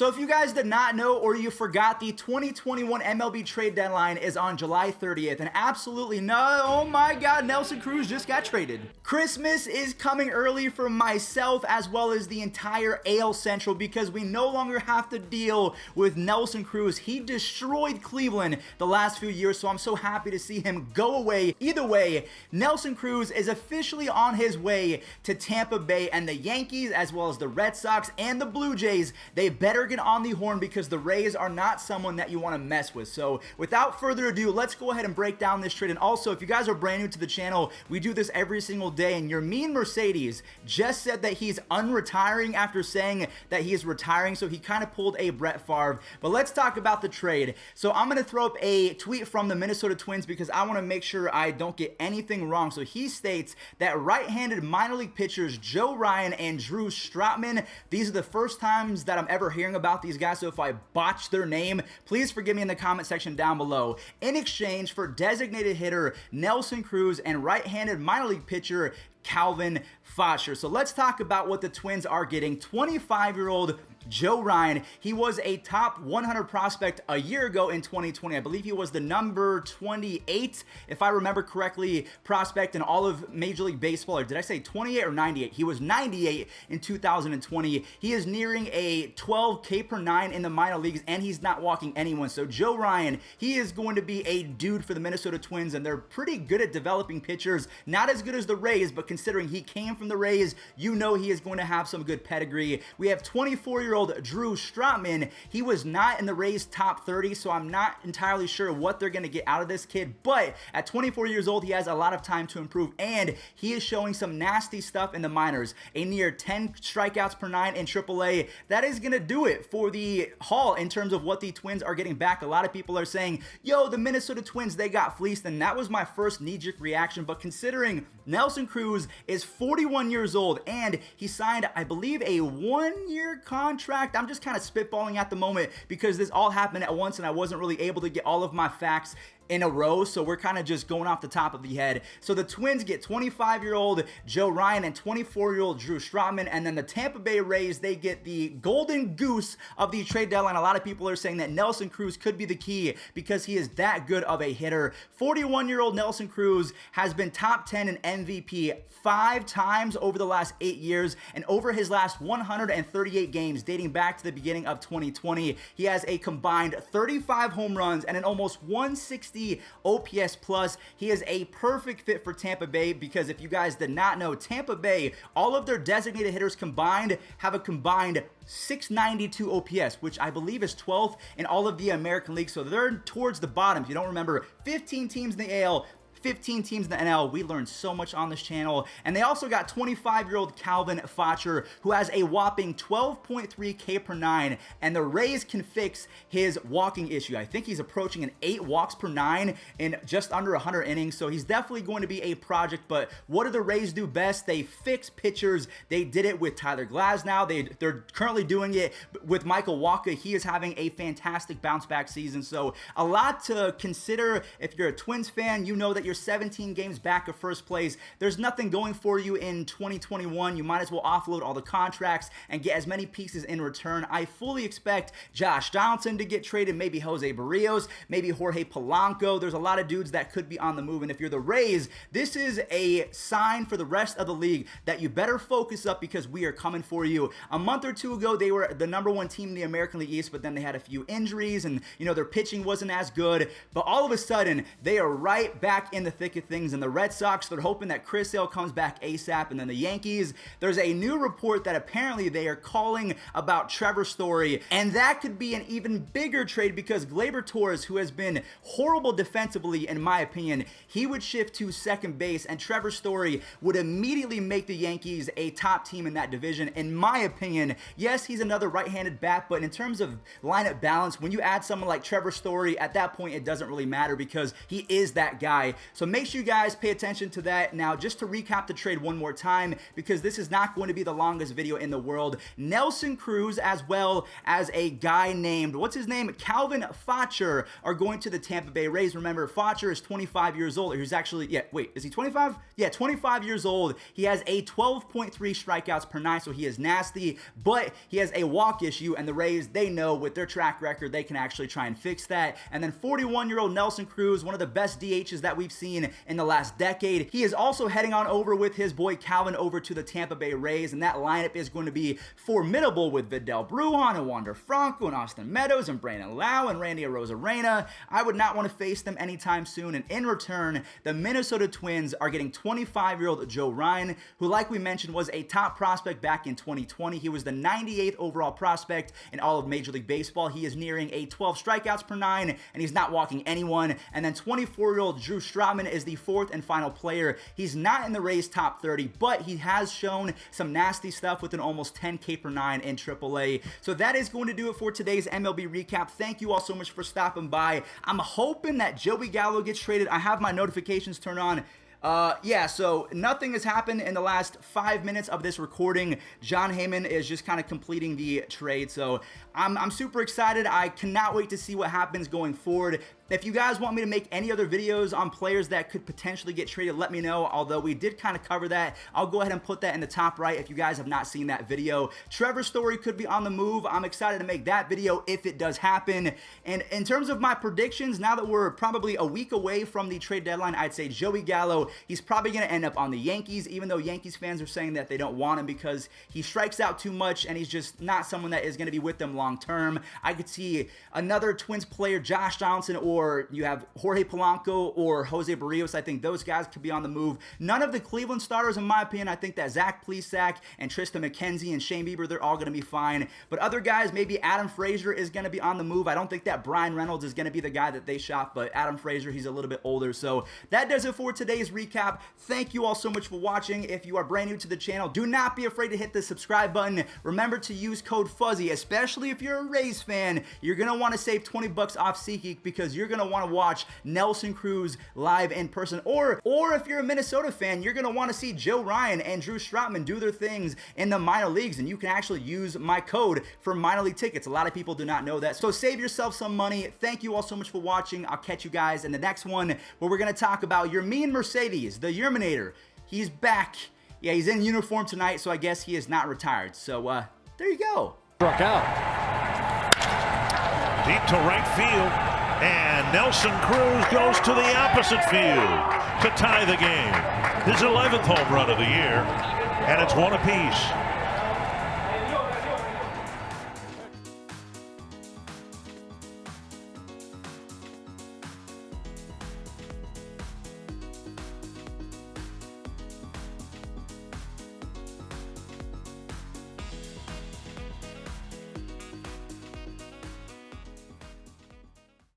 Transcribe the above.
So if you guys did not know or you forgot, the 2021 MLB trade deadline is on July 30th, and absolutely no, oh my god, Nelson Cruz just got traded. Christmas is coming early for myself as well as the entire AL Central because we no longer have to deal with Nelson Cruz. He destroyed Cleveland the last few years, so I'm so happy to see him go away. Either way, Nelson Cruz is officially on his way to Tampa Bay, and the Yankees as well as the Red Sox and the Blue Jays, they better get on the horn because the Rays are not someone that you want to mess with. So without further ado, let's go ahead and break down this trade. And also, if you guys are brand new to the channel, we do this every single day, and your mean Mercedes just said that he's unretiring after saying that he is retiring, so he kind of pulled a Brett Favre. But let's talk about the trade. So I'm going to throw up a tweet from the Minnesota Twins because I want to make sure I don't get anything wrong. So he states that right-handed minor league pitchers Joe Ryan and Drew Strotman, these are the first times that I'm ever hearing about these guys, so if I botch their name, please forgive me in the comment section down below. In exchange for designated hitter Nelson Cruz and right-handed minor league pitcher Calvin Faucher. So let's talk about what the Twins are getting. 25-year-old Joe Ryan, he was a top 100 prospect a year ago in 2020. I believe he was the number 28, if I remember correctly, prospect in all of Major League Baseball. Or did I say 28 or 98? He was 98 in 2020. He is nearing a 12 K per 9 in the minor leagues, and he's not walking anyone. So Joe Ryan, he is going to be a dude for the Minnesota Twins, and they're pretty good at developing pitchers. Not as good as the Rays, but considering he came from the Rays, you know he is going to have some good pedigree. We have 24-year-old Drew Strotman. He was not in the Rays top 30, so I'm not entirely sure what they're going to get out of this kid, but at 24 years old, he has a lot of time to improve, and he is showing some nasty stuff in the minors. A near 10 strikeouts per 9 in AAA. That is going to do it for the haul in terms of what the Twins are getting back. A lot of people are saying, yo, the Minnesota Twins, they got fleeced, and that was my first knee-jerk reaction, but considering Nelson Cruz is 41 years old, and he signed, I believe, a one-year contract. I'm just kind of spitballing at the moment because this all happened at once and I wasn't really able to get all of my facts in a row, so we're kind of just going off the top of the head. So the Twins get 25-year-old Joe Ryan and 24-year-old Drew Strotman, and then the Tampa Bay Rays, they get the golden goose of the trade deadline. A lot of people are saying that Nelson Cruz could be the key because he is that good of a hitter. 41-year-old Nelson Cruz has been top 10 in MVP 5 times over the last 8 years, and over his last 138 games dating back to the beginning of 2020, he has a combined 35 home runs and an almost 160 OPS plus. He is a perfect fit for Tampa Bay because if you guys did not know, Tampa Bay, all of their designated hitters combined have a combined 692 OPS, which I believe is 12th in all of the American League. So they're towards the bottom. If you don't remember, 15 teams in the AL, 15 teams in the NL. We learned so much on this channel. And they also got 25-year-old Calvin Faucher, who has a whopping 12.3 K per 9, and the Rays can fix his walking issue. I think he's approaching an 8 walks per 9 in just under 100 innings, so he's definitely going to be a project. But what do the Rays do best? They fix pitchers. They did it with Tyler Glasnow. They're currently doing it with Michael Wacha. He is having a fantastic bounce-back season, so a lot to consider. If you're a Twins fan, you know that you're 17 games back of first place. There's nothing going for you in 2021. You might as well offload all the contracts and get as many pieces in return. I fully expect Josh Donaldson to get traded, maybe Jose Barrios, maybe Jorge Polanco. There's a lot of dudes that could be on the move, and if you're the Rays, this is a sign for the rest of the league that you better focus up because we are coming for you. A month or two ago, they were the #1 team in the American League East, but then they had a few injuries, and their pitching wasn't as good, but all of a sudden, they are right back in the thick of things. And the Red Sox, they're hoping that Chris Sale comes back ASAP. And then the Yankees, there's a new report that apparently they are calling about Trevor Story, and that could be an even bigger trade because Gleyber Torres, who has been horrible defensively in my opinion, he would shift to second base, and Trevor Story would immediately make the Yankees a top team in that division in my opinion. Yes, he's another right-handed bat, but in terms of lineup balance, when you add someone like Trevor Story, at that point it doesn't really matter because he is that guy. So make sure you guys pay attention to that. Now, just to recap the trade one more time, because this is not going to be the longest video in the world, Nelson Cruz as well as a guy named, what's his name? Calvin Faucher are going to the Tampa Bay Rays. Remember, Faucher is 25 years old. He's actually, yeah, wait, is he 25? Yeah, 25 years old. He has a 12.3 strikeouts per nine, so he is nasty, but he has a walk issue, and the Rays, they know with their track record, they can actually try and fix that. And then 41-year-old Nelson Cruz, one of the best DHs that we've seen in the last decade. He is also heading on over with his boy Calvin over to the Tampa Bay Rays, and that lineup is going to be formidable with Vidal Brujan and Wander Franco and Austin Meadows and Brandon Lau and Randy Arozarena. I would not want to face them anytime soon, and in return, the Minnesota Twins are getting 25-year-old Joe Ryan, who, like we mentioned, was a top prospect back in 2020. He was the 98th overall prospect in all of Major League Baseball. He is nearing a 12 strikeouts per nine, and he's not walking anyone. And then 24-year-old Drew Strotman is the fourth and final player. He's not in the Rays top 30, but he has shown some nasty stuff with an almost 10K per nine in AAA. So that is going to do it for today's MLB recap. Thank you all so much for stopping by. I'm hoping that Joey Gallo gets traded. I have my notifications turned on. Yeah, so nothing has happened in the last 5 minutes of this recording. John Heyman is just kind of completing the trade, so I'm super excited. I cannot wait to see what happens going forward. If you guys want me to make any other videos on players that could potentially get traded, let me know. Although we did kind of cover that, I'll go ahead and put that in the top right if you guys have not seen that video. Trevor Story could be on the move. I'm excited to make that video if it does happen. And in terms of my predictions, now that we're probably a week away from the trade deadline, I'd say Joey Gallo, he's probably going to end up on the Yankees, even though Yankees fans are saying that they don't want him because he strikes out too much and he's just not someone that is going to be with them long term. I could see another Twins player, Josh Donaldson, or you have Jorge Polanco or Jose Barrios. I think those guys could be on the move. None of the Cleveland starters, in my opinion. I think that Zach Plesac and Tristan McKenzie and Shane Bieber, they're all going to be fine. But other guys, maybe Adam Frazier is going to be on the move. I don't think that Brian Reynolds is going to be the guy that they shop, but Adam Frazier, he's a little bit older. So that does it for today's recap. Thank you all so much for watching. If you are brand new to the channel, do not be afraid to hit the subscribe button. Remember to use code Fuzzy, especially if you're a Rays fan. You're going to want to save 20 bucks off SeatGeek because you're going to want to watch Nelson Cruz live in person. Or if you're a Minnesota fan, you're going to want to see Joe Ryan and Drew Strotman do their things in the minor leagues, and you can actually use my code for minor league tickets. A lot of people do not know that. So save yourself some money. Thank you all so much for watching. I'll catch you guys in the next one where we're going to talk about Yermin Mercedes, the Yerminator. He's back. Yeah, he's in uniform tonight, so I guess he is not retired. So there you go. Struck out. Deep to right field. And Nelson Cruz goes to the opposite field to tie the game. His 11th home run of the year, and it's one apiece.